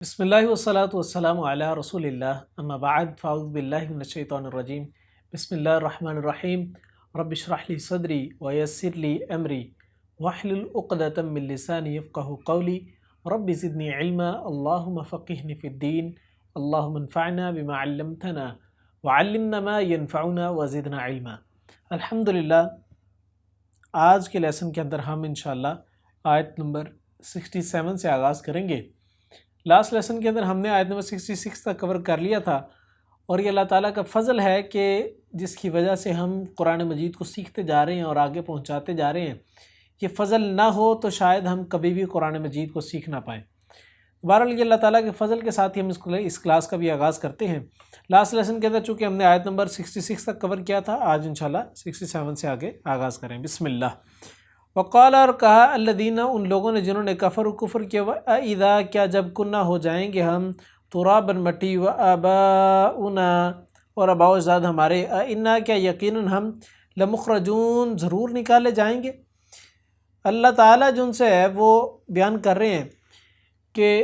بسم اللہ والصلاة والسلام علی رسول اللہ اما بعد فاعوذ باللہ من الشیطان الرجیم بسم اللہ الرحمن الرحیم رب اشرح لی صدری ویسر لی امری واحلل عقدۃ من لسانی یفقہوا قولی رب زدنی علما اللہم فقہنی فی الدین اللہم انفعنا بما علمتنا وعلمنا ما ینفعنا وزدنا علما۔ الحمدللہ آج کے لیسن کے اندر ہم انشاءاللہ آیت نمبر 67 سے آغاز کریں گے۔ لاسٹ لیسن کے اندر ہم نے آیت نمبر 66 تک کور کر لیا تھا، اور یہ اللہ تعالیٰ کا فضل ہے کہ جس کی وجہ سے ہم قرآن مجید کو سیکھتے جا رہے ہیں اور آگے پہنچاتے جا رہے ہیں۔ یہ فضل نہ ہو تو شاید ہم کبھی بھی قرآن مجید کو سیکھ نہ پائیں۔ بہرحال یہ اللہ تعالیٰ کے فضل کے ساتھ ہی ہم اس کلاس کا بھی آغاز کرتے ہیں۔ لاسٹ لیسن کے اندر چونکہ ہم نے آیت نمبر 66 تک کور کیا تھا، آج انشاءاللہ 67 سے آگے آغاز کریں۔ بسم اللہ۔ وقال، اور کہا، الذین، ان لوگوں نے جنہوں نے کفر کیا، اذا، کیا جب کننا ہو جائیں گے ہم ترابا مٹی، و آباؤنا، اور آباء و اجداد ہمارے، انا، کیا یقیناً ہم لمخرجون، ضرور نکالے جائیں گے۔ اللہ تعالیٰ جن سے ہے وہ بیان کر رہے ہیں کہ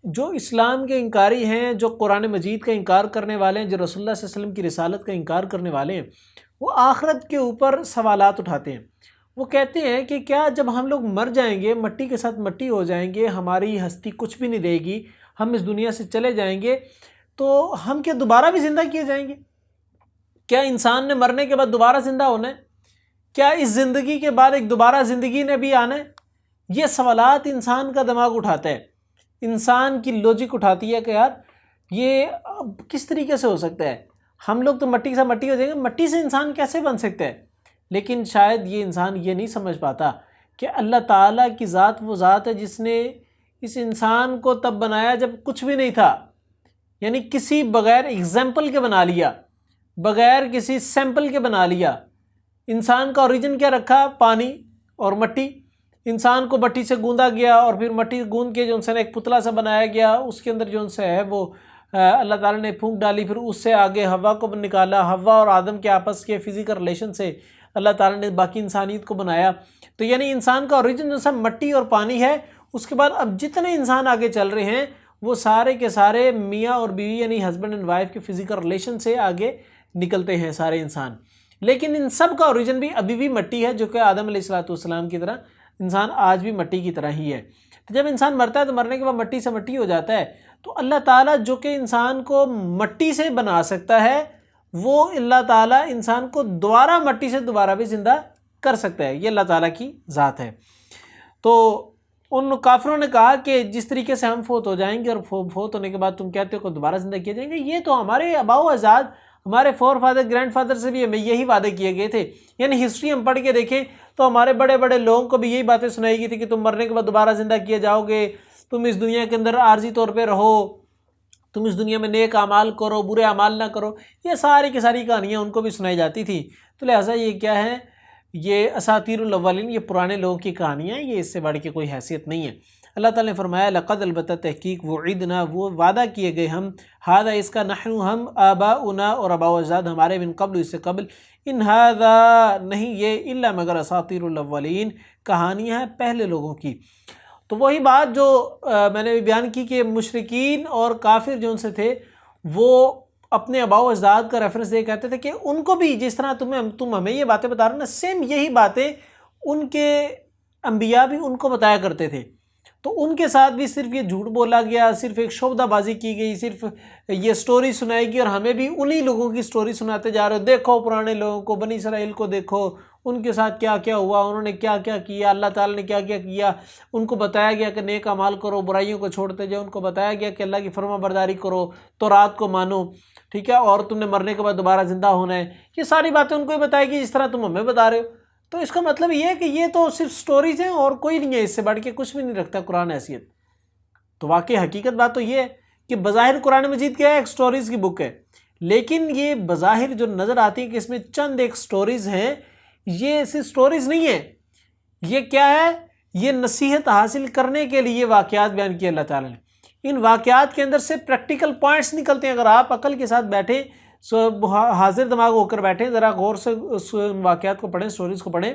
جو اسلام کے انکاری ہیں، جو قرآن مجید کا انکار کرنے والے ہیں، جو رسول اللہ صلی اللہ علیہ وسلم کی رسالت کا انکار کرنے والے ہیں، وہ آخرت کے اوپر سوالات اٹھاتے ہیں۔ وہ کہتے ہیں کہ کیا جب ہم لوگ مر جائیں گے، مٹی کے ساتھ مٹی ہو جائیں گے، ہماری ہستی کچھ بھی نہیں رہے گی، ہم اس دنیا سے چلے جائیں گے، تو ہم کیا دوبارہ بھی زندہ کیے جائیں گے؟ کیا انسان نے مرنے کے بعد دوبارہ زندہ ہونا ہے؟ کیا اس زندگی کے بعد ایک دوبارہ زندگی نے بھی آنا ہے؟ یہ سوالات انسان کا دماغ اٹھاتا ہے، انسان کی لوجک اٹھاتی ہے کہ یار یہ کس طریقے سے ہو سکتا ہے؟ ہم لوگ تو مٹی سے مٹی ہو جائیں گے، مٹی سے انسان کیسے بن سکتا ہے؟ لیکن شاید یہ انسان یہ نہیں سمجھ پاتا کہ اللہ تعالیٰ کی ذات وہ ذات ہے جس نے اس انسان کو تب بنایا جب کچھ بھی نہیں تھا، یعنی کسی بغیر ایگزامپل کے بنا لیا، بغیر کسی سیمپل کے بنا لیا۔ انسان کا اوریجن کیا رکھا؟ پانی اور مٹی۔ انسان کو مٹی سے گوندا گیا، اور پھر مٹی گوند کے جو ان سے ایک پتلا سا بنایا گیا، اس کے اندر جو ان سے ہے وہ اللہ تعالیٰ نے پھونک ڈالی، پھر اس سے آگے ہوا کو نکالا، ہوا اور آدم کے آپس کے فزیکل ریلیشن سے اللہ تعالیٰ نے باقی انسانیت کو بنایا۔ تو یعنی انسان کا اوریجن جو سب مٹی اور پانی ہے۔ اس کے بعد اب جتنے انسان آگے چل رہے ہیں وہ سارے کے سارے میاں اور بیوی یعنی ہسبینڈ اینڈ وائف کے فزیکل ریلیشن سے آگے نکلتے ہیں سارے انسان، لیکن ان سب کا اوریجن بھی ابھی بھی مٹی ہے، جو کہ آدم علیہ السلام کی طرح انسان آج بھی مٹی کی طرح ہی ہے۔ جب انسان مرتا ہے تو مرنے کے بعد مٹی سے مٹی ہو جاتا ہے۔ تو اللہ تعالیٰ جو کہ انسان کو مٹی سے بنا سکتا ہے، وہ اللہ تعالیٰ انسان کو دوبارہ مٹی سے دوبارہ بھی زندہ کر سکتا ہے۔ یہ اللہ تعالیٰ کی ذات ہے۔ تو ان کافروں نے کہا کہ جس طریقے سے ہم فوت ہو جائیں گے اور فوت ہونے کے بعد تم کہتے ہو کہ دوبارہ زندہ کیے جائیں گے، یہ تو ہمارے آباء و اجداد، ہمارے فور فادر، گرینڈ فادر سے بھی ہمیں یہی وعدے کیے گئے تھے۔ یعنی ہسٹری ہم پڑھ کے دیکھیں تو ہمارے بڑے بڑے لوگوں کو بھی یہی باتیں سنائی گئی تھی کہ تم مرنے کے بعد دوبارہ زندہ کیے جاؤ گے، تم اس دنیا کے اندر عارضی طور پہ رہو، تم اس دنیا میں نیک اعمال کرو، برے اعمال نہ کرو۔ یہ ساری کی ساری کہانیاں ان کو بھی سنائی جاتی تھی۔ تو لہٰذا یہ کیا ہے؟ یہ اساطیر الاولین، یہ پرانے لوگوں کی کہانیاں ہیں، یہ اس سے بڑھ کے کوئی حیثیت نہیں ہے۔ اللہ تعالیٰ نے فرمایا لقد، البتہ تحقیق، وعدنا، وہ وعدہ کیے گئے ہم، ھذا، اس کا، نحن، ہم، آباؤنا، اور آباء و اجداد ہمارے، من قبل، اس سے قبل، ان ھذا، نہیں یہ، الا مگر، اساطیر الاولین، کہانیاں ہیں پہلے لوگوں کی۔ تو وہی بات جو میں نے بھی بیان کی کہ مشرکین اور کافر جو ان سے تھے، وہ اپنے آباء و اجداد کا ریفرنس دے کہتے تھے کہ ان کو بھی جس طرح تم ہمیں یہ باتیں بتا رہے ہو نا، سیم یہی باتیں ان کے انبیاء بھی ان کو بتایا کرتے تھے۔ تو ان کے ساتھ بھی صرف یہ جھوٹ بولا گیا، صرف ایک شعبدہ بازی کی گئی، صرف یہ سٹوری سنائی گئی، اور ہمیں بھی انہی لوگوں کی سٹوری سناتے جا رہے ہو۔ دیکھو پرانے لوگوں کو، بنی اسرائیل کو دیکھو، ان کے ساتھ کیا کیا ہوا، انہوں نے کیا کیا کیا، اللہ تعالیٰ نے کیا کیا کیا۔ ان کو بتایا گیا کہ نیک اعمال کرو، برائیوں کو چھوڑتے جاؤ، ان کو بتایا گیا کہ اللہ کی فرما برداری کرو، تورات کو مانو، ٹھیک ہے، اور تم نے مرنے کے بعد دوبارہ زندہ ہونا ہے۔ یہ ساری باتیں ان کو ہی بتائی گئی جس طرح تم ہمیں بتا رہے ہو۔ تو اس کا مطلب یہ ہے کہ یہ تو صرف سٹوریز ہیں اور کوئی نہیں ہے، اس سے بڑھ کے کچھ بھی نہیں رکھتا قرآن حیثیت۔ تو واقعی حقیقت بات تو یہ ہے کہ بظاہر قرآن مجید کیا ہے؟ ایک سٹوریز کی بک ہے، لیکن یہ بظاہر جو نظر آتی ہے کہ اس میں چند ایک سٹوریز ہیں، یہ صرف سٹوریز نہیں ہے، یہ کیا ہے؟ یہ نصیحت حاصل کرنے کے لیے واقعات بیان کیے اللہ تعالیٰ نے۔ ان واقعات کے اندر سے پریکٹیکل پوائنٹس نکلتے ہیں۔ اگر آپ عقل کے ساتھ بیٹھیں، حاضر دماغ ہو کر بیٹھیں، ذرا غور سے اس واقعات کو پڑھیں، سٹوریز کو پڑھیں،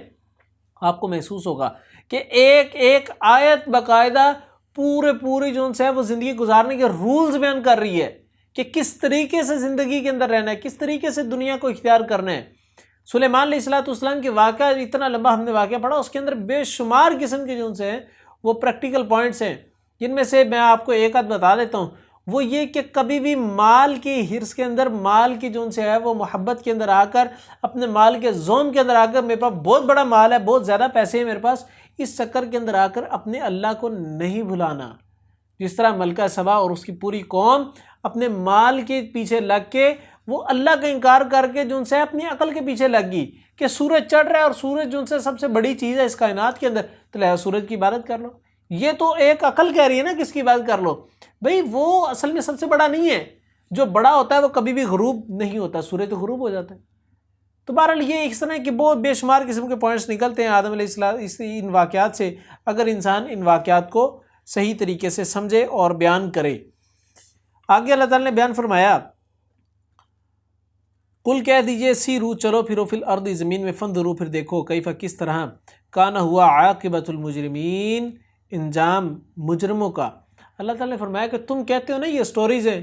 آپ کو محسوس ہوگا کہ ایک ایک آیت باقاعدہ پوری جو ہے وہ زندگی گزارنے کے رولز بیان کر رہی ہے کہ کس طریقے سے زندگی کے اندر رہنا ہے، کس طریقے سے دنیا کو اختیار کرنا ہے۔ سلیمان علیہ السلام کے واقعہ اتنا لمبا ہم نے واقعہ پڑھا، اس کے اندر بے شمار قسم کے جو سے ہیں وہ پریکٹیکل پوائنٹس ہیں، جن میں سے میں آپ کو ایک آدھ بتا دیتا ہوں۔ وہ یہ کہ کبھی بھی مال کی حرص کے اندر، مال کی جو سے ہے وہ محبت کے اندر آ کر، اپنے مال کے زوم کے اندر آ کر، میرے پاس بہت بڑا مال ہے، بہت زیادہ پیسے ہیں میرے پاس، اس چکر کے اندر آ کر اپنے اللہ کو نہیں بھلانا۔ جس طرح ملکہ سبا اور اس کی پوری قوم اپنے مال کے پیچھے لگ کے، وہ اللہ کا انکار کر کے جو سے اپنی عقل کے پیچھے لگ گئی کہ سورج چڑھ رہا ہے اور سورج جو سے سب سے بڑی چیز ہے اس کائنات کے اندر، تو لہذا سورج کی عبادت کر لو۔ یہ تو ایک عقل کہہ رہی ہے نا کس کی عبادت کر لو، بھئی وہ اصل میں سب سے بڑا نہیں ہے، جو بڑا ہوتا ہے وہ کبھی بھی غروب نہیں ہوتا، سورج تو غروب ہو جاتا ہے۔ تو بہرحال یہ اس طرح کہ بہت بے شمار قسم کے پوائنٹس نکلتے ہیں آدم علیہ السلام ان واقعات سے، اگر انسان ان واقعات کو صحیح طریقے سے سمجھے اور بیان کرے۔ آگے اللہ تعالیٰ نے بیان فرمایا، کل کہہ دیجئے سیرو چلو پھرو فی الارض، زمین میں، فانظروا پھر دیکھو، کیفا کس طرح، کانا ہوا عاقبۃ المجرمین، انجام مجرموں کا۔ اللہ تعالیٰ نے فرمایا کہ تم کہتے ہو نا یہ سٹوریز ہیں،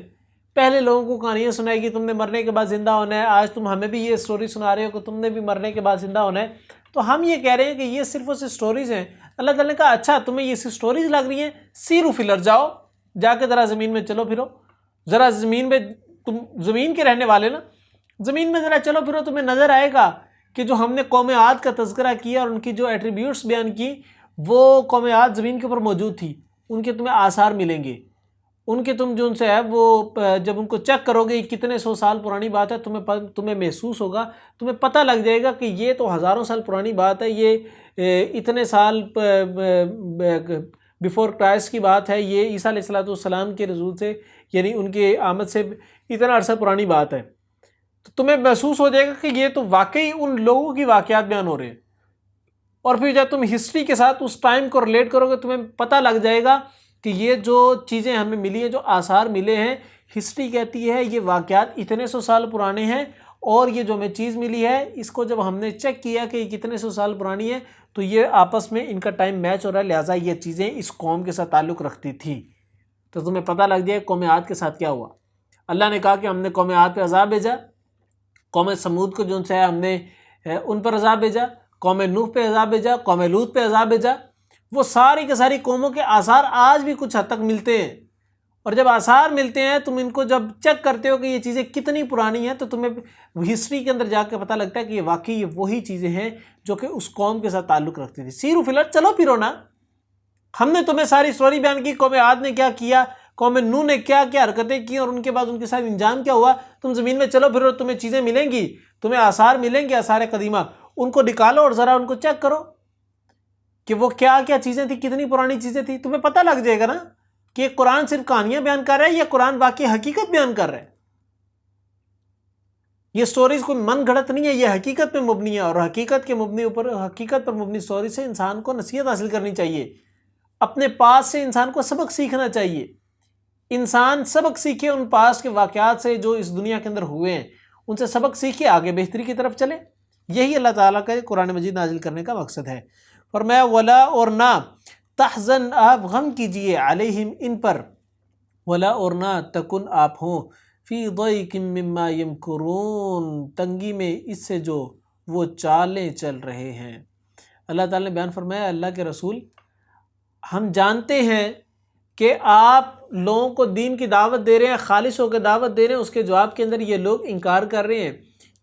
پہلے لوگوں کو کہانیاں سنائی کہ تم نے مرنے کے بعد زندہ ہونا ہے، آج تم ہمیں بھی یہ سٹوری سنا رہے ہو کہ تم نے بھی مرنے کے بعد زندہ ہونا ہے، تو ہم یہ کہہ رہے ہیں کہ یہ صرف اس سٹوریز ہیں۔ اللہ تعالیٰ نے کہا اچھا تمہیں یہ سٹوریز لگ رہی ہیں، سیرو فی الارض، جاؤ جا کے ذرا زمین میں چلو پھرو، ذرا زمین میں، تم زمین کے رہنے والے نا، زمین میں ذرا چلو پھرو، تمہیں نظر آئے گا کہ جو ہم نے قوم عاد کا تذکرہ کیا اور ان کی جو ایٹریبیوٹس بیان کی، وہ قوم عاد زمین کے اوپر موجود تھی، ان کے تمہیں آثار ملیں گے، ان کے تم جو ان سے ہے وہ جب ان کو چیک کرو گے کتنے سو سال پرانی بات ہے، تمہیں محسوس ہوگا، تمہیں پتہ لگ جائے گا کہ یہ تو ہزاروں سال پرانی بات ہے، یہ اتنے سال بیفور کرائسٹ کی بات ہے، یہ عیسیٰ علیہ السلام کے نزول سے یعنی ان کی آمد سے اتنا عرصہ پرانی بات ہے، تو تمہیں محسوس ہو جائے گا کہ یہ تو واقعی ان لوگوں کی واقعات بیان ہو رہے ہیں۔ اور پھر جب تم ہسٹری کے ساتھ اس ٹائم کو ریلیٹ کرو گے، تمہیں پتہ لگ جائے گا کہ یہ جو چیزیں ہمیں ملی ہیں، جو آثار ملے ہیں، ہسٹری کہتی ہے یہ واقعات اتنے سو سال پرانے ہیں، اور یہ جو ہمیں چیز ملی ہے اس کو جب ہم نے چیک کیا کہ یہ کتنے سو سال پرانی ہے، تو یہ آپس میں ان کا ٹائم میچ ہو رہا ہے، لہٰذا یہ چیزیں اس قوم کے ساتھ تعلق رکھتی تھی۔ تو تمہیں پتہ لگ جائے قوم عاد کے ساتھ کیا ہوا۔ اللہ نے کہا کہ ہم نے قوم عاد پہ عذاب بھیجا، قوم سمود کو جو سے ہے ہم نے ان پر عذاب بھیجا، قوم نوح پہ عذاب بھیجا، قوم لوط پہ عذاب بھیجا۔ وہ ساری کے ساری قوموں کے آثار آج بھی کچھ حد تک ملتے ہیں، اور جب آثار ملتے ہیں تم ان کو جب چیک کرتے ہو کہ یہ چیزیں کتنی پرانی ہیں، تو تمہیں ہسٹری کے اندر جا کے پتہ لگتا ہے کہ یہ واقعی یہ وہی چیزیں ہیں جو کہ اس قوم کے ساتھ تعلق رکھتی تھی۔ سیرو فی الارض، چلو پھرو نا، ہم نے تمہیں ساری سٹوری بیان کی، قوم عاد نے کیا کیا، قوم نوح نے کیا کیا حرکتیں کی، اور ان کے بعد ان کے ساتھ انجام کیا ہوا۔ تم زمین میں چلو پھرو، تمہیں چیزیں ملیں گی، تمہیں آثار ملیں گے، آثار قدیمہ، ان کو نکالو اور ذرا ان کو چیک کرو کہ وہ کیا کیا چیزیں تھیں، کتنی پرانی چیزیں تھیں، تمہیں پتہ لگ جائے گا نا کہ قرآن صرف کہانیاں بیان کر رہا ہے یا قرآن واقعی حقیقت بیان کر رہا ہے۔ یہ سٹوریز کوئی من گھڑت نہیں ہے، یہ حقیقت پہ مبنی ہے، اور حقیقت پر مبنی سٹوری سے انسان کو نصیحت حاصل کرنی چاہیے، اپنے پاس سے انسان کو سبق سیکھنا چاہیے۔ انسان سبق سیکھے ان پاس کے واقعات سے جو اس دنیا کے اندر ہوئے ہیں، ان سے سبق سیکھے، آگے بہتری کی طرف چلے۔ یہی اللہ تعالیٰ کا قرآن مجید نازل کرنے کا مقصد ہے۔ فرمایا ولا، اور نہ، تحزن، آپ غم کیجئے، علیہم، ان پر، ولا، اور نہ، تکن، آپ ہوں، فی ضیق مما یمکرون، تنگی میں اس سے جو وہ چالیں چل رہے ہیں۔ اللہ تعالیٰ نے بیان فرمایا اللہ کے رسول، ہم جانتے ہیں کہ آپ لوگوں کو دین کی دعوت دے رہے ہیں، خالص ہو کے دعوت دے رہے ہیں، اس کے جواب کے اندر یہ لوگ انکار کر رہے ہیں،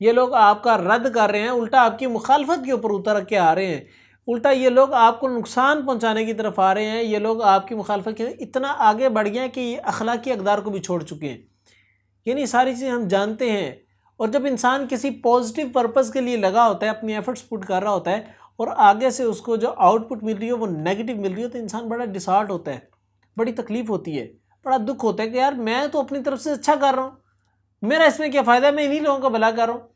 یہ لوگ آپ کا رد کر رہے ہیں، الٹا آپ کی مخالفت کے اوپر اتر کے آ رہے ہیں، الٹا یہ لوگ آپ کو نقصان پہنچانے کی طرف آ رہے ہیں، یہ لوگ آپ کی مخالفت کے اتنا آگے بڑھ گئے ہیں کہ یہ اخلاقی اقدار کو بھی چھوڑ چکے ہیں۔ یعنی ساری چیزیں ہم جانتے ہیں، اور جب انسان کسی پازیٹیو پرپز کے لیے لگا ہوتا ہے، اپنی ایفرٹس پٹ کر رہا ہوتا ہے، اور آگے سے اس کو جو آؤٹ پٹ مل رہی ہے وہ نیگیٹو مل رہی ہے، تو انسان بڑا ڈسہارٹ ہوتا ہے، بڑی تکلیف ہوتی ہے، بڑا دکھ ہوتا ہے کہ یار میں تو اپنی طرف سے اچھا کر رہا ہوں، میرا اس میں کیا فائدہ ہے، میں انہی لوگوں کا بھلا کر رہا ہوں،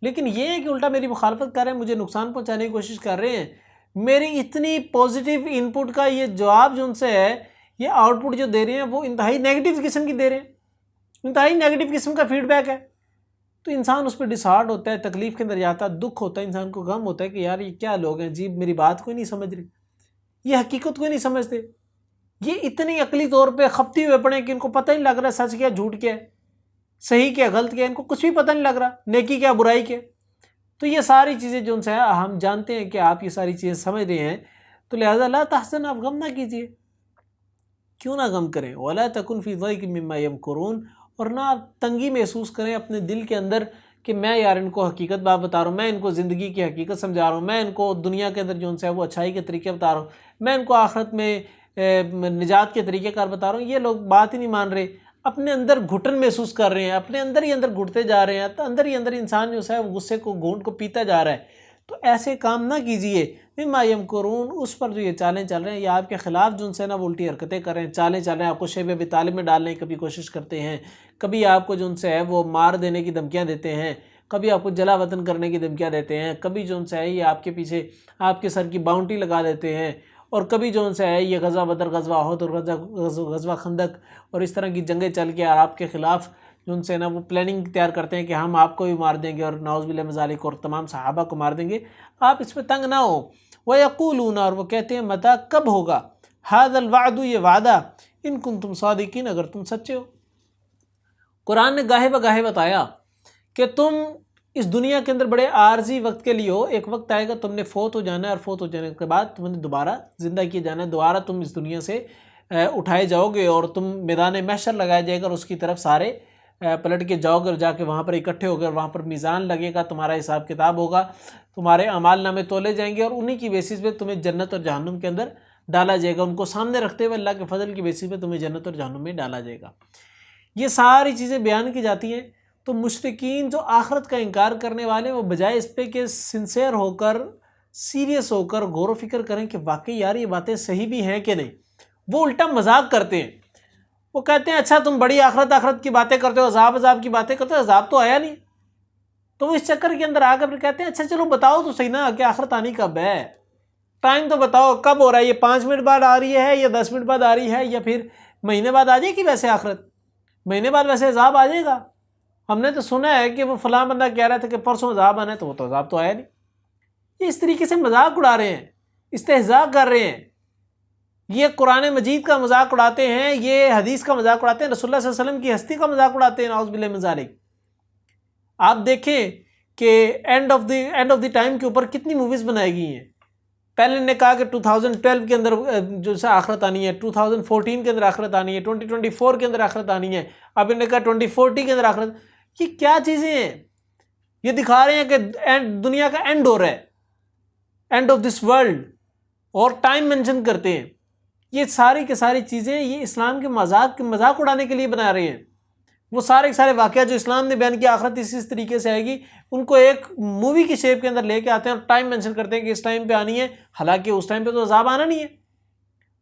لیکن یہ ہے کہ الٹا میری مخالفت کر رہے ہیں، مجھے نقصان پہنچانے کی کوشش کر رہے ہیں، میری اتنی پازیٹیو ان پٹ کا یہ جواب جو ان سے ہے، یہ آؤٹ پٹ جو دے رہے ہیں وہ انتہائی نیگیٹو قسم کی دے رہے ہیں، انتہائی نیگیٹو قسم کا فیڈ بیک ہے، تو انسان اس پہ ڈسہارٹ ہوتا ہے، تکلیف کے اندر جاتا ہے، دکھ ہوتا ہے، انسان کو غم ہوتا ہے کہ یار یہ کیا لوگ ہیں جی، میری بات کوئی نہیں سمجھ رہے، یہ حقیقت کوئی نہیں سمجھتے۔ یہ اتنی عقلی طور پہ خپتی ہوئے پڑے کہ ان کو پتہ ہی نہیں لگ رہا سچ کیا جھوٹ کیا ہے، صحیح کیا غلط کیا، ان کو کچھ بھی پتہ نہیں لگ رہا، نیکی کیا برائی کیا۔ تو یہ ساری چیزیں جو ان سے ہم جانتے ہیں کہ آپ یہ ساری چیزیں سمجھ رہے ہیں، تو لہذا لا تحزن، آپ غم نہ کیجیے، کیوں نہ غم کریں، ولا تکن فی ضیق مما یمکرون، اور نہ آپ تنگی محسوس کریں اپنے دل کے اندر کہ میں یار ان کو حقیقت بات بتا رہا ہوں، میں ان کو زندگی کی حقیقت سمجھا رہا ہوں، میں ان کو دنیا کے اندر جو ان سے ہے وہ اچھائی کے طریقے بتا رہا ہوں، میں ان کو آخرت میں نجات کے طریقے کار بتا رہا ہوں، یہ لوگ بات ہی نہیں مان رہے، اپنے اندر گھٹن محسوس کر رہے ہیں، اپنے اندر ہی اندر گھٹتے جا رہے ہیں، اندر ہی اندر انسان جو ہے وہ غصے کو گھونٹ کو پیتا جا رہا ہے۔ تو ایسے کام نہ کیجئے، مما یمکرون، اس پر جو یہ چالیں چل رہے ہیں، یا آپ کے خلاف جو ان سے نا وہ الٹی حرکتیں کر رہے ہیں، چالیں چل رہے ہیں، آپ کو شیب ابی طالب میں ڈالنے کی کبھی کوشش کرتے ہیں، کبھی آپ کو جو ان سے ہے وہ مار دینے کی دھمکیاں دیتے ہیں، کبھی آپ کو جلا وطن کرنے کی دھمکیاں دیتے ہیں، کبھی جو ان سے ہے یہ آپ کے پیچھے آپ کے سر کی باؤنڈری لگا دیتے ہیں، اور کبھی جو ان سے ہے یہ غزوہ بدر، غزوہ احد اور غزوہ خندق اور اس طرح کی جنگیں چل کے اور آپ کے خلاف جو ان سے نا وہ پلاننگ تیار کرتے ہیں کہ ہم آپ کو بھی مار دیں گے اور نعوذ باللہ من ذالک اور تمام صحابہ کو مار دیں گے۔ آپ اس پہ تنگ نہ ہو۔ وَيَقُولُونَ، اور وہ کہتے ہیں متى، کب ہوگا، هَذَا الْوَعْدُ، یہ وعدہ، ان کنتم صادقین، اگر تم سچے ہو۔ قرآن نے گاہے بگاہے بتایا کہ تم اس دنیا کے اندر بڑے عارضی وقت کے لیے ہو، ایک وقت آئے گا تم نے فوت ہو جانا ہے، اور فوت ہو جانے کے بعد تم نے دوبارہ زندہ کیے جانا ہے، دوبارہ تم اس دنیا سے اٹھائے جاؤ گے، اور تم میدان محشر لگایا جائے گا اور اس کی طرف سارے پلٹ کے جاؤ گے، اور جا کے وہاں پر اکٹھے ہو گئے، اور وہاں پر میزان لگے گا، تمہارا حساب کتاب ہوگا، تمہارے اعمال نامے تولے جائیں گے، اور انہی کی بیسس پہ تمہیں جنت اور جہنم کے اندر ڈالا جائے گا، ان کو سامنے رکھتے ہوئے اللہ کے فضل کی بیسس پہ تمہیں جنت اور جہنم میں ڈالا جائے گا۔ یہ ساری چیزیں بیان کی جاتی ہیں، تو مشرکین جو آخرت کا انکار کرنے والے ہیں، وہ بجائے اس پہ کہ سنسیئر ہو کر، سیریس ہو کر غور و فکر کریں کہ واقعی یار یہ باتیں صحیح بھی ہیں کہ نہیں، وہ الٹا مذاق کرتے ہیں۔ وہ کہتے ہیں اچھا تم بڑی آخرت کی باتیں کرتے ہو، عذاب کی باتیں کرتے ہو، عذاب تو آیا نہیں، تو وہ اس چکر کے اندر آ کر پھر کہتے ہیں اچھا چلو بتاؤ تو صحیح نا کہ آخرت آنی کب ہے، ٹائم تو بتاؤ کب ہو رہا ہے، یہ 5 منٹ بعد آ رہی ہے یا 10 منٹ بعد آ رہی ہے، یا پھر مہینے بعد آ جائے گی، ویسے آخرت مہینے بعد ویسے عذاب آ جائے گا، ہم نے تو سنا ہے کہ وہ فلاں بندہ کہہ رہا تھا کہ پرسوں عذاب آنا ہے، تو وہ تو عذاب تو آیا نہیں۔ یہ اس طریقے سے مذاق اڑا رہے ہیں، استہزاء کر رہے ہیں، یہ قرآن مجید کا مذاق اڑاتے ہیں، یہ حدیث کا مذاق اڑاتے ہیں، رسول اللہ صلی اللہ علیہ وسلم کی ہستی کا مذاق اڑاتے ہیں، نعوذ باللہ من ذالک۔ آپ دیکھیں کہ اینڈ آف دی ٹائم کے اوپر کتنی موویز بنائی گئی ہیں۔ پہلے نے کہا کہ 2012 کے اندر جو سے آخرت آنی ہے، 2014 کے اندر آخرت آنی ہے، 2024 کے اندر آخرت آنی ہے، اب انہوں نے کہا 2040 کے اندر آخرت۔ یہ کیا چیزیں ہیں؟ یہ دکھا رہے ہیں کہ دنیا کا اینڈ ہو رہا ہے، اینڈ آف دس ورلڈ، اور ٹائم مینشن کرتے ہیں۔ یہ ساری کی ساری چیزیں یہ اسلام کے مذاق اڑانے کے لیے بنا رہے ہیں۔ وہ سارے واقعات جو اسلام نے بیان کیا آخرت اس طریقے سے آئے گی، ان کو ایک مووی کی شیپ کے اندر لے کے آتے ہیں اور ٹائم مینشن کرتے ہیں کہ اس ٹائم پہ آنی ہے، حالانکہ اس ٹائم پہ تو عذاب آنا نہیں ہے۔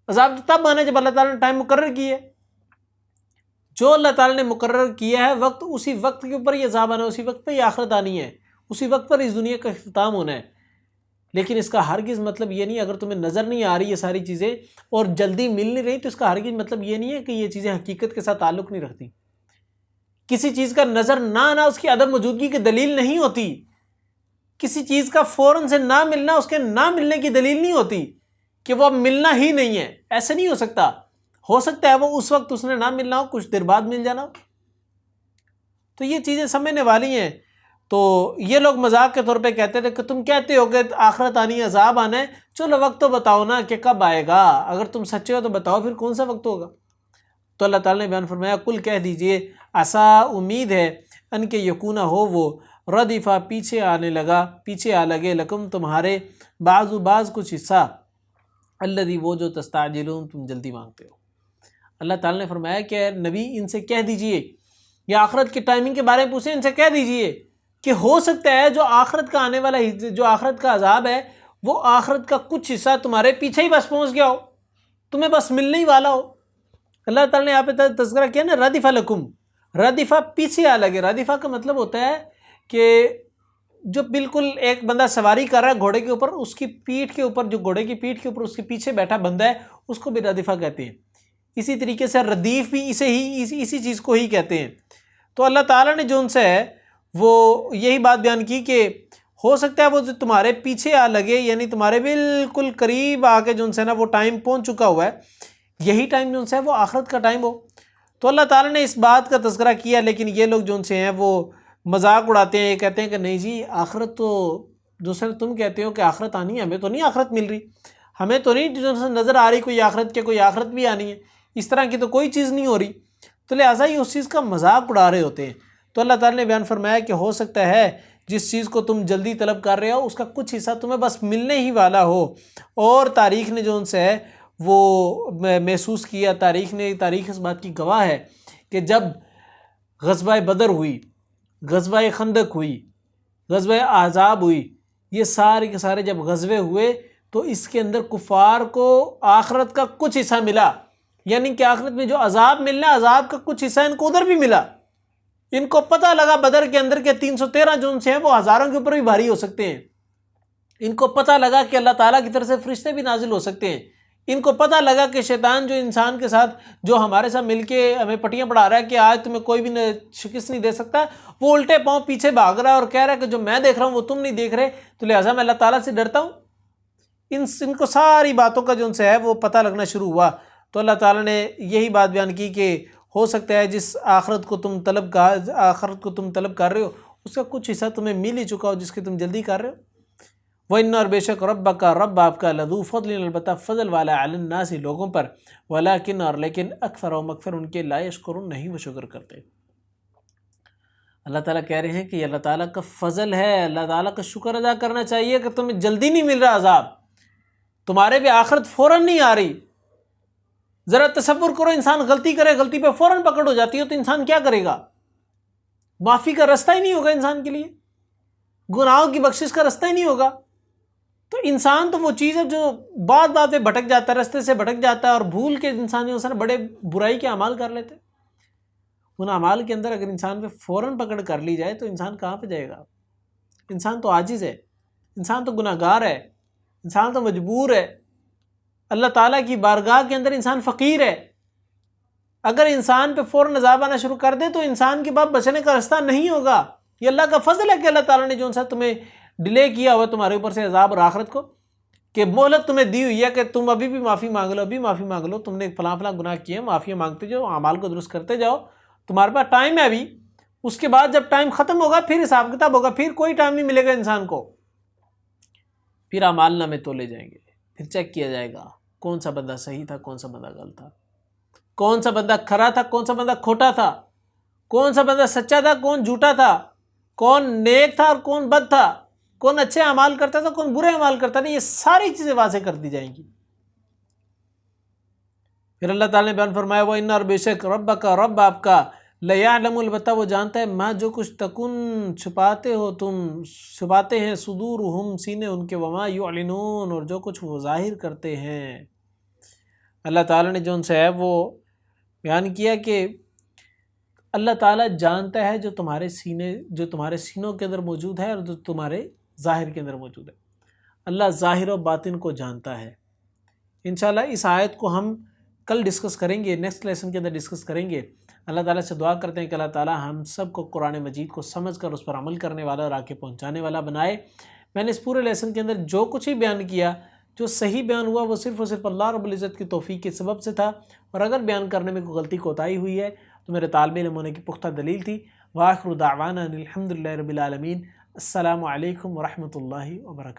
عذاب تو تب آنا ہے جب اللہ تعالیٰ نے ٹائم مقرر کی ہے۔ جو اللہ تعالیٰ نے مقرر کیا ہے وقت، اسی وقت کے اوپر یہ عذاب آنا ہے، اسی وقت پہ یہ آخرت آنی ہے، اسی وقت پر اس دنیا کا اختتام ہونا ہے۔ لیکن اس کا ہرگز مطلب یہ نہیں، اگر تمہیں نظر نہیں آ رہی یہ ساری چیزیں اور جلدی مل نہیں رہی، تو اس کا ہرگز مطلب یہ نہیں ہے کہ یہ چیزیں حقیقت کے ساتھ تعلق نہیں رکھتی۔ کسی چیز کا نظر نہ آنا اس کی عدم موجودگی کی دلیل نہیں ہوتی، کسی چیز کا فوراً سے نہ ملنا اس کے نہ ملنے کی دلیل نہیں ہوتی کہ وہ اب ملنا ہی نہیں ہے، ایسے نہیں ہو سکتا۔ ہو سکتا ہے وہ اس وقت اس نے نہ ملنا ہو، کچھ دیر بعد مل جانا ہو۔ تو یہ چیزیں سمجھنے والی ہیں۔ تو یہ لوگ مذاق کے طور پہ کہتے تھے کہ تم کہتے ہو کہ آخرت آنی ہے، عذاب آنا ہے، چلو وقت تو بتاؤ نا کہ کب آئے گا، اگر تم سچے ہو تو بتاؤ پھر کون سا وقت ہوگا۔ تو اللہ تعالیٰ نے بیان فرمایا کل کہہ دیجئے عسیٰ، امید ہے، ان کے یکونہ ہو وہ ردیفہ، پیچھے آ لگے لکم تمہارے، بعض کچھ حصہ، الذی وہ جو تستعجلون تم جلدی مانگتے ہو۔ اللہ تعالیٰ نے فرمایا کہ نبی ان سے کہہ دیجئے، یا آخرت کی ٹائمنگ کے بارے میں پوچھیں، ان سے کہہ دیجئے کہ ہو سکتا ہے جو آخرت کا آنے والا جو آخرت کا عذاب ہے وہ آخرت کا کچھ حصہ تمہارے پیچھے ہی بس پہنچ گیا ہو، تمہیں بس ملنے ہی والا ہو۔ اللہ تعالیٰ نے یہاں پہ تذکرہ کیا نا، ردیفہ لکم، ردیفہ پیچھے آ لگے۔ ردیفہ کا مطلب ہوتا ہے کہ جو بالکل ایک بندہ سواری کر رہا ہے گھوڑے کے اوپر، اس کی پیٹھ کے اوپر، جو گھوڑے کی پیٹھ کے اوپر اس کے پیچھے بیٹھا بندہ ہے، اس کو بھی ردیفہ کہتے ہیں۔ اسی طریقے سے ردیف بھی اسی چیز کو ہی کہتے ہیں۔ تو اللہ تعالیٰ نے جو ان سے ہے وہ یہی بات بیان کی کہ ہو سکتا ہے وہ جو تمہارے پیچھے آ لگے، یعنی تمہارے بالکل قریب آ کے جو ان سے نا وہ ٹائم پہنچ چکا ہوا ہے۔ یہی ٹائم جو ہے وہ آخرت کا ٹائم ہو۔ تو اللہ تعالیٰ نے اس بات کا تذکرہ کیا، لیکن یہ لوگ جو سے ہیں وہ مذاق اڑاتے ہیں، یہ کہتے ہیں کہ نہیں جی آخرت تو جو سر تم کہتے ہو کہ آخرت آنی ہے، ہمیں تو نہیں آخرت مل رہی، ہمیں تو نہیں جو نظر آ رہی کوئی آخرت کے کوئی آخرت بھی آنی ہے، اس طرح کی تو کوئی چیز نہیں ہو رہی، تو لہٰذا یہ اس چیز کا مذاق اڑا رہے ہوتے ہیں۔ تو اللہ تعالیٰ نے بیان فرمایا کہ ہو سکتا ہے جس چیز کو تم جلدی طلب کر رہے ہو اس کا کچھ حصہ تمہیں بس ملنے ہی والا ہو، اور تاریخ نے جو ان سے ہے وہ محسوس کیا، تاریخ اس بات کی گواہ ہے کہ جب غزوہ بدر ہوئی، غزوہ خندق ہوئی، غزوہ احزاب ہوئی، یہ سارے کے سارے جب غزوے ہوئے تو اس کے اندر کفار کو آخرت کا کچھ حصہ ملا، یعنی کہ آخرت میں جو عذاب ملنا ہے عذاب کا کچھ حصہ ان کو ادھر بھی ملا۔ ان کو پتہ لگا بدر کے اندر کے 313 جو ان سے ہیں وہ ہزاروں کے اوپر بھی بھاری ہو سکتے ہیں، ان کو پتہ لگا کہ اللہ تعالیٰ کی طرف سے فرشتے بھی نازل ہو سکتے ہیں، ان کو پتہ لگا کہ شیطان جو انسان کے ساتھ جو ہمارے ساتھ مل کے ہمیں پٹیاں پڑھا رہا ہے کہ آج تمہیں کوئی بھی شکست نہیں دے سکتا، وہ الٹے پاؤں پیچھے بھاگ رہا ہے اور کہہ رہا ہے کہ جو میں دیکھ رہا ہوں وہ تم نہیں دیکھ رہے، تو لہٰذا میں اللہ تعالیٰ سے ڈرتا ہوں۔ ان کو ساری باتوں کا جو ان سے ہے وہ پتہ لگنا شروع ہوا، تو اللہ تعالیٰ نے یہی بات بیان کی کہ ہو سکتا ہے جس آخرت کو تم طلب کر رہے ہو اس کا کچھ حصہ تمہیں مل ہی چکا ہو جس کی تم جلدی کر رہے ہو۔ وَإِنَّ اور بے شک رب آپ کا لذو فضل، البتہ فضل والا علی الناس لوگوں پر، ولیکن اور لیکن اکثر و مکثر ان کے لا یشکرون نہیں وہ شکر کرتے۔ اللہ تعالیٰ کہہ رہے ہیں کہ یہ اللہ تعالیٰ کا فضل ہے، اللہ تعالیٰ کا شکر ادا کرنا چاہیے کہ تمہیں جلدی نہیں مل رہا عذاب، تمہارے بھی آخرت فوراً نہیں آ رہی۔ ذرا تصور کرو انسان غلطی کرے، غلطی پہ فوراً پکڑ ہو جاتی ہے تو انسان کیا کرے گا؟ معافی کا رستہ ہی نہیں ہوگا انسان کے لیے، گناہوں کی بخشش کا رستہ ہی نہیں ہوگا۔ تو انسان تو وہ چیز ہے جو بات پہ بھٹک جاتا ہے، رستے سے بھٹک جاتا ہے اور بھول کے انسان جو ہے بڑے برائی کے اعمال کر لیتے ہیں۔ ان اعمال کے اندر اگر انسان پہ فوراً پکڑ کر لی جائے تو انسان کہاں پہ جائے گا؟ انسان تو عاجز ہے، انسان تو گناہ گار ہے، انسان تو مجبور ہے، اللہ تعالیٰ کی بارگاہ کے اندر انسان فقیر ہے۔ اگر انسان پہ فوراً عذاب آنا شروع کر دے تو انسان کے بعد بچنے کا راستہ نہیں ہوگا۔ یہ اللہ کا فضل ہے کہ اللہ تعالیٰ نے جو سا تمہیں ڈیلے کیا ہوا تمہارے اوپر سے عذاب اور آخرت کو، کہ مہلت تمہیں دی ہوئی ہے کہ تم ابھی بھی معافی مانگ لو، ابھی معافی مانگ لو، تم نے فلاں فلاں گناہ کیے ہیں، معافی مانگتے جاؤ، اعمال کو درست کرتے جاؤ، تمہارے پاس ٹائم ہے ابھی۔ اس کے بعد جب ٹائم ختم ہوگا پھر حساب کتاب ہوگا، پھر کوئی ٹائم نہیں ملے گا انسان کو، پھر اعمال نامے تولے جائیں گے، پھر چیک کیا جائے گا کون سا بندہ صحیح تھا، کون سا بندہ غلط تھا، کون سا بندہ کھرا تھا، کون سا بندہ کھوٹا تھا، کون سا بندہ سچا تھا، کون جھوٹا تھا، کون نیک تھا اور کون بد تھا، کون اچھے اعمال کرتا تھا، کون برے اعمال کرتا تھا، یہ ساری چیزیں واضح کر دی جائیں گی۔ پھر اللہ تعالیٰ نے بیان فرمایا وہ ان اور بے شک رب آپ کا لیعلم، البتہ وہ جانتا ہے، ما جو کچھ تکن چھپاتے ہو تم، چھپاتے ہیں صدورہم سینے ان کے، وما یعلنون اور جو کچھ وہ ظاہر کرتے ہیں۔ اللہ تعالیٰ نے جو ان سے ہے وہ بیان کیا کہ اللہ تعالیٰ جانتا ہے جو تمہارے سینوں کے اندر موجود ہے اور جو تمہارے ظاہر کے اندر موجود ہے۔ اللہ ظاہر و باطن کو جانتا ہے۔ انشاءاللہ اس آیت کو ہم کل ڈسکس کریں گے، نیکسٹ لیسن کے اندر ڈسکس کریں گے۔ اللہ تعالیٰ سے دعا کرتے ہیں کہ اللہ تعالیٰ ہم سب کو قرآن مجید کو سمجھ کر اس پر عمل کرنے والا اور آگے پہنچانے والا بنائے۔ میں نے اس پورے لیسن کے اندر جو کچھ ہی بیان کیا، جو صحیح بیان ہوا وہ صرف اور صرف اللہ رب العزت کی توفیق کے سبب سے تھا، اور اگر بیان کرنے میں کوئی غلطی کوتاہی ہوئی ہے تو میرے طالب علم ہونے کی پختہ دلیل تھی۔ وآخر دعوانا الحمدللہ رب العالمین۔ السلام علیکم ورحمۃ اللہ وبرکاتہ۔